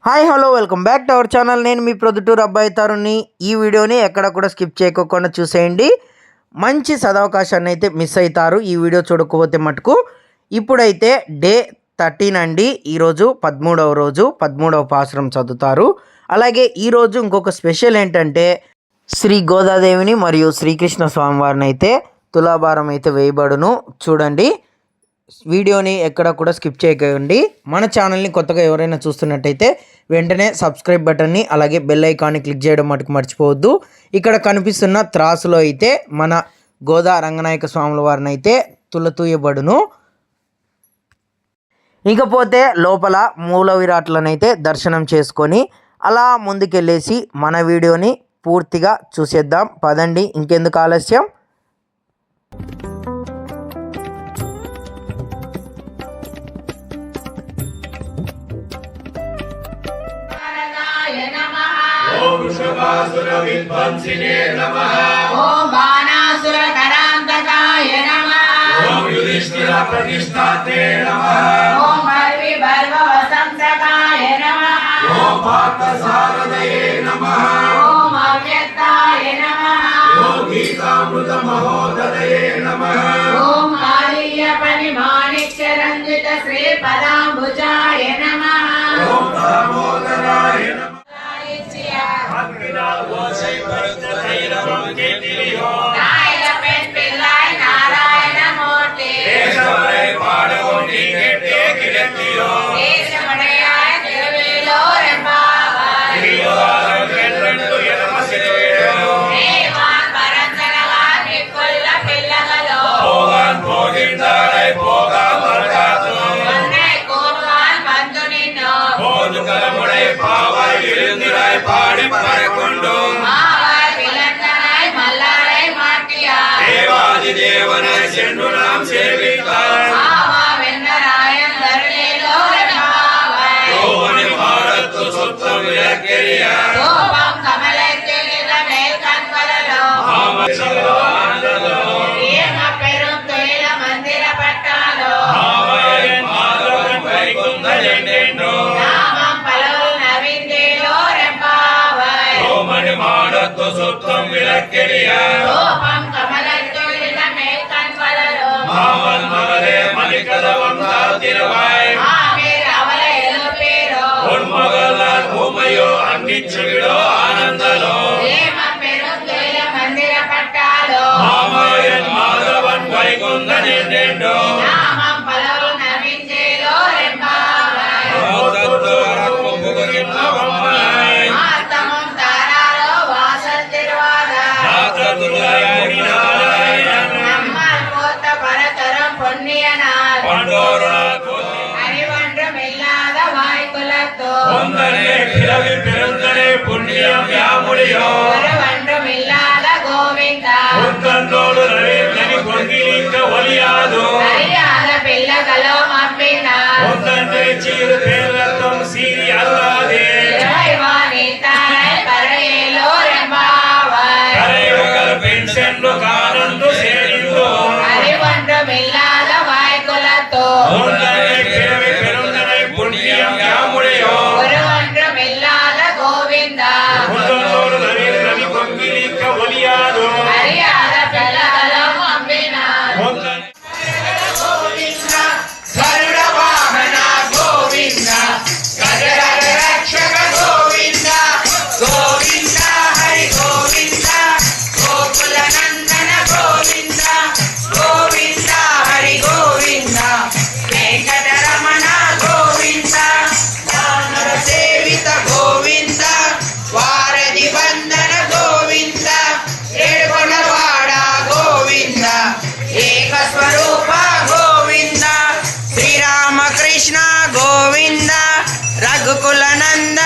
Hi hello welcome back to our channel. నేను మీ ప్రొద్దుటూరు అబ్బాయి తరుణ్ని. ఈ వీడియోని ఎక్కడ కూడా స్కిప్ చేయకుండా చూసేయండి. మంచి సదవకాశాన్ని అయితే మిస్ అవుతారు ఈ వీడియో చూడకపోతే మటుకు. ఇప్పుడైతే డే 13 అండి. ఈరోజు 13వ రోజు, 13వ పాసురం చదువుతారు. అలాగే ఈరోజు ఇంకొక స్పెషల్ ఏంటంటే శ్రీ గోదాదేవిని మరియు శ్రీకృష్ణ స్వామివారిని అయితే తులాభారం అయితే వేయబడును. చూడండి, వీడియోని ఎక్కడ కూడా స్కిప్ చేయకండి. మన ఛానల్ని కొత్తగా ఎవరైనా చూస్తున్నట్టయితే వెంటనే సబ్స్క్రైబ్ బటన్ని అలాగే బెల్ ఐకాన్ని క్లిక్ చేయడం మటుకు మర్చిపోవద్దు. ఇక్కడ కనిపిస్తున్న త్రాసులో అయితే మన గోదా రంగనాయక స్వాముల వారిని అయితే తులతూయబడును. ఇకపోతే లోపల మూల విరాట్లనైతే దర్శనం చేసుకొని అలా ముందుకెళ్ళేసి మన వీడియోని పూర్తిగా చూసేద్దాం. పదండి, ఇంకెందుకు ఆలస్యం. ఓం వృషభాసుర విధ్వంసినే నమః. ఓం బాణాసుర కరాంతకాయ నమః. ఓం యుధిష్ఠిర ప్రతిష్ఠాతే నమః. ఓం భర్వి భర్వ వసంతకాయ నమః. ఓం పార్థసారథయే నమః. ఓం అవ్యక్తాయ నమః. ఓం గీతామృత మహోదయే నమః. ఓం కాళీయ పరిమాణిక్య రంజిత శ్రీ పదాంబుజాయ నమః. ఓం దామోదరాయ నమః. தேவனாய் சென்று நாம் சேவித்தார் யோவனி பாடத்து சுத்தம் விளக்கெரிய மாடத்து சுத்தம் விளக்கெரிய மாவன் மகளே மணிக்கதவம் தாழ்த்திருவாய் உன் மகளால் பூமையோ அன்னிச்சுவிடோ ஆனந்தலோ மாமயன் மாதவன் வைகுந்தன் என்றெண்டோ புண்ணியம் யாமுடியோ உந்தன்னோடு நவீனி கொங்கிலிக்க ஒலியாதோ உந்தன்னை சீரு பேரத்தும் சீரி அல்லாதே கரையுகள் பின் சென்று காணந்து சேரிந்தோ உந்தன்னை பிறவி பெருந்தனை புண்ணியம் யாமுடியோ உந்தன்னோடு நவீனி கொங்கிலிக்க ஒலியாதோ రఘుకుల నందన